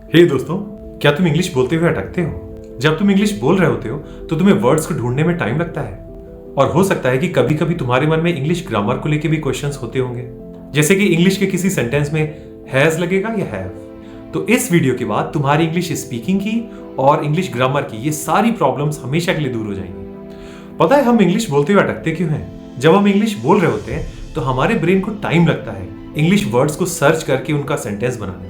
हे दोस्तों, क्या तुम इंग्लिश बोलते हुए अटकते हो? जब तुम इंग्लिश बोल रहे होते हो तो तुम्हें वर्ड्स को ढूंढने में टाइम लगता है और हो सकता है कि कभी कभी तुम्हारे मन में इंग्लिश ग्रामर को लेके भी क्वेश्चंस होते होंगे, जैसे कि इंग्लिश के किसी सेंटेंस में हैज लगेगा या हैव। तो इस वीडियो के बाद तुम्हारी इंग्लिश स्पीकिंग की और इंग्लिश ग्रामर की ये सारी प्रॉब्लम्स हमेशा के लिए दूर हो जाएंगी। पता है हम इंग्लिश बोलते हुए अटकते क्यों हैं? जब हम इंग्लिश बोल रहे होते हैं तो हमारे ब्रेन को टाइम लगता है इंग्लिश वर्ड्स को सर्च करके उनका सेंटेंस बनाने में।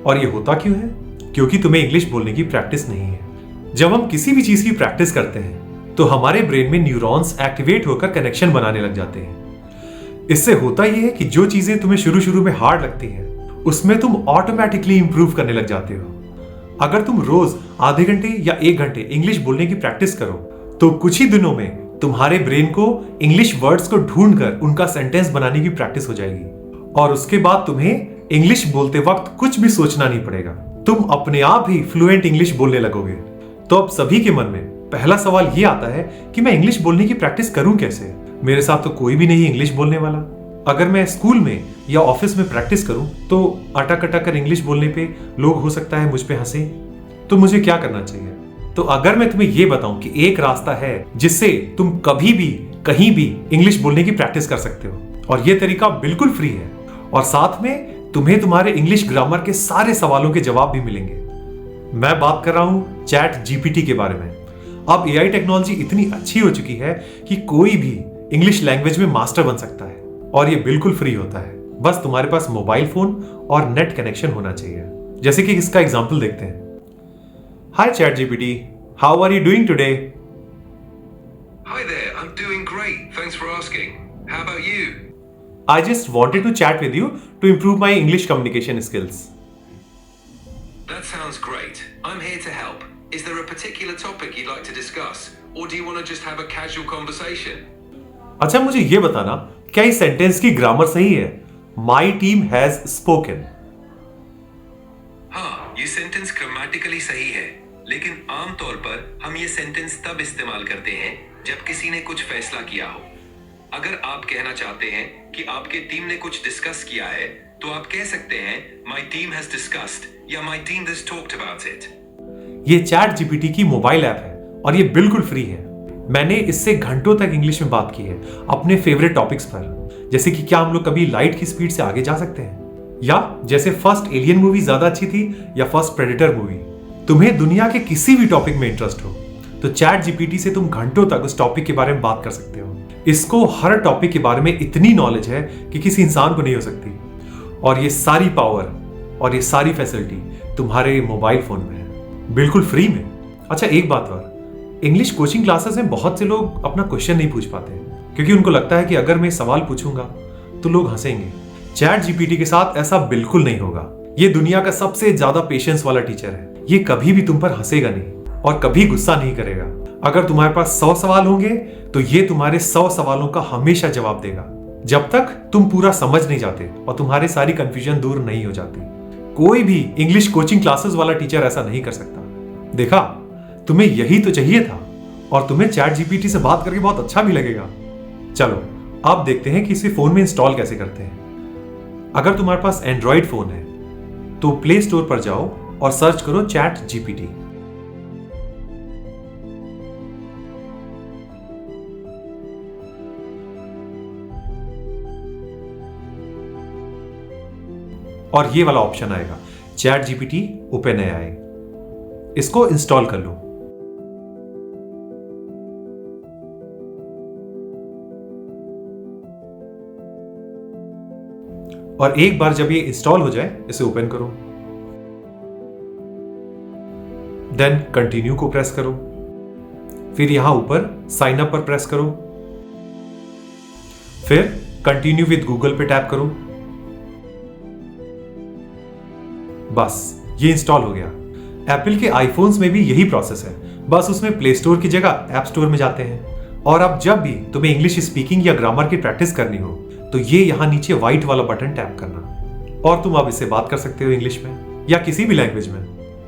और ये होता क्यों है? क्योंकि तुम्हें इंग्लिश बोलने की प्रैक्टिस नहीं है। जब हम किसी भी चीज की प्रैक्टिस करते हैं तो हमारे ब्रेन में न्यूरॉन्स एक्टिवेट होकर कनेक्शन बनाने लग जाते हैं। इससे होता यह है कि जो चीजें तुम्हें शुरू में हार्ड लगती हैं उसमें तुम ऑटोमेटिकली इंप्रूव करने लग जाते हो। अगर तुम रोज आधे घंटे या 1 घंटे इंग्लिश बोलने की प्रैक्टिस करो तो कुछ ही दिनों में तुम्हारे ब्रेन को इंग्लिश वर्ड्स को ढूंढकर उनका सेंटेंस बनाने की प्रैक्टिस हो जाएगी और उसके बाद तुम्हें इंग्लिश बोलते वक्त कुछ भी सोचना नहीं पड़ेगा। तुम अपने आप ही फ्लुएंट इंग्लिश बोलने लगोगे। तो अब सभी के मन में पहला सवाल ये आता है कि मैं इंग्लिश बोलने की प्रैक्टिस करूं कैसे? मेरे साथ तो कोई भी नहीं इंग्लिश बोलने वाला। अगर मैं स्कूल में या ऑफिस में प्रैक्टिस करूं तो अटक अटक कर इंग्लिश बोलने पे लोग हो सकता है मुझ पे हंसे। तो मुझे क्या करना चाहिए? तो अगर मैं तुम्हें ये बताऊं कि एक रास्ता है जिससे तुम कभी भी कहीं भी इंग्लिश बोलने की प्रैक्टिस कर सकते हो और ये तरीका बिल्कुल फ्री है और साथ में तुम्हें तुम्हारे इंग्लिश ग्रामर के सारे सवालों के जवाब भी मिलेंगे। मैं बात कर रहा हूं चैट जीपीटी के बारे में। अब एआई टेक्नोलॉजी इतनी अच्छी हो चुकी है कि कोई भी इंग्लिश लैंग्वेज में मास्टर बन सकता है और ये बिल्कुल फ्री होता है। बस तुम्हारे पास मोबाइल फोन और नेट कनेक्शन होना चाहिए। जैसे कि इसका एग्जांपल देखते हैं। Hi chat GPT, how are you doing today? Hi there, I'm doing great. Thanks for asking. How about you? I just wanted to chat with you to improve my English communication skills. That sounds great. I'm here to help. Is there a particular topic you'd like to discuss? Or do you want to just have a casual conversation? अच्छा, मुझे ये बताना, क्या इस sentence की grammar सही है? My team has spoken. हाँ, ये सेंटेंस ग्रामेटिकली सही है, लेकिन आमतौर पर हम ये सेंटेंस तब इस्तेमाल करते हैं जब किसी ने कुछ फैसला किया हो। अगर आप कहना चाहते हैं कि आपके टीम ने कुछ डिस्कस किया है तो आप कह सकते हैं My team has discussed या My team has talked about it। ये चैट जीपीटी की मोबाइल ऐप है और ये बिल्कुल फ्री है। मैंने इससे घंटों तक इंग्लिश में बात की है अपने फेवरेट टॉपिक्स पर, जैसे कि क्या हम लोग कभी लाइट की स्पीड से आगे जा सकते हैं, या जैसे फर्स्ट एलियन मूवी ज्यादा अच्छी थी या फर्स्ट प्रेडेटर मूवी। तुम्हें दुनिया के किसी भी टॉपिक में इंटरेस्ट हो तो चैट जीपीटी से तुम घंटों तक उस टॉपिक के बारे में बात कर सकते हो। इसको हर टॉपिक के बारे में इतनी नॉलेज है कि किसी इंसान को नहीं हो सकती। और ये सारी पावर और ये सारी फैसिलिटी तुम्हारे मोबाइल फोन में है, बिल्कुल फ्री में। अच्छा, एक बात और, इंग्लिश कोचिंग क्लासेस में बहुत से लोग अपना क्वेश्चन नहीं पूछ पाते क्योंकि उनको लगता है कि अगर मैं सवाल पूछूंगा तो लोग हंसेंगे। चैट जीपीटी के साथ ऐसा बिल्कुल नहीं होगा। ये दुनिया का सबसे ज्यादा पेशेंस वाला टीचर है। ये कभी भी तुम पर हंसेगा नहीं और कभी गुस्सा नहीं करेगा। अगर तुम्हारे पास 100 सवाल होंगे तो ये तुम्हारे 100 सवालों का हमेशा जवाब देगा जब तक तुम पूरा समझ नहीं जाते और तुम्हारी सारी कंफ्यूजन दूर नहीं हो जाती। कोई भी इंग्लिश कोचिंग क्लासेस वाला टीचर ऐसा नहीं कर सकता। देखा, तुम्हें यही तो चाहिए था और तुम्हें चैट जीपीटी से बात करके बहुत अच्छा भी लगेगा। चलो अब देखते हैं कि इसे फोन में इंस्टॉल कैसे करते हैं। अगर तुम्हारे पास एंड्रॉइड फोन है तो प्ले स्टोर पर जाओ और सर्च करो चैट जीपीटी। और ये वाला ऑप्शन आएगा चैट जीपीटी ओपन एआई। इसको इंस्टॉल कर लो। और एक बार जब ये इंस्टॉल हो जाए इसे ओपन करो, देन कंटिन्यू को प्रेस करो, फिर यहां ऊपर साइन अप पर प्रेस करो, फिर कंटिन्यू विद गूगल पे टैप करो। बस ये इंस्टॉल हो गया। एप्पल के आईफोन्स में भी यही प्रोसेस है, बस उसमें प्ले स्टोर की जगह ऐप स्टोर में जाते हैं। और अब जब भी तुम्हें इंग्लिश स्पीकिंग या ग्रामर की प्रैक्टिस करनी हो तो ये यहां नीचे व्हाइट वाला बटन टैप करना और तुम अब इससे बात कर सकते हो इंग्लिश में या किसी भी लैंग्वेज में।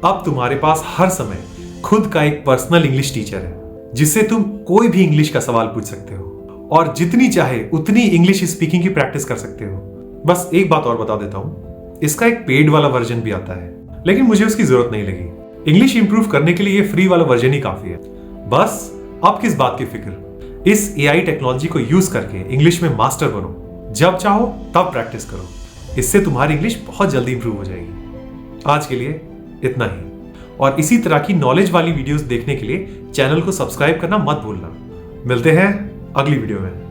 अब तुम्हारे पास हर समय खुद का एक पर्सनल इंग्लिश टीचर है जिससे तुम कोई भी इंग्लिश का सवाल पूछ सकते हो और जितनी चाहे उतनी इंग्लिश स्पीकिंग की प्रैक्टिस कर सकते हो। बस एक बात और बता देता हूं, इसका एक पेड वाला वर्जन भी आता है। लेकिन मुझे उसकी जरूरत नहीं लगी। इंग्लिश इंप्रूव करने के लिए ये फ्री वाला वर्जन ही काफी है। बस अब किस बात की फिक्र, इस एआई टेक्नोलॉजी को यूज करके इंग्लिश में मास्टर बनो। जब चाहो तब प्रैक्टिस करो, इससे तुम्हारी इंग्लिश बहुत जल्दी इंप्रूव हो जाएगी। आज के लिए इतना ही, और इसी तरह की नॉलेज वाली वीडियोस देखने के लिए चैनल को सब्सक्राइब करना मत भूलना। मिलते हैं अगली वीडियो में।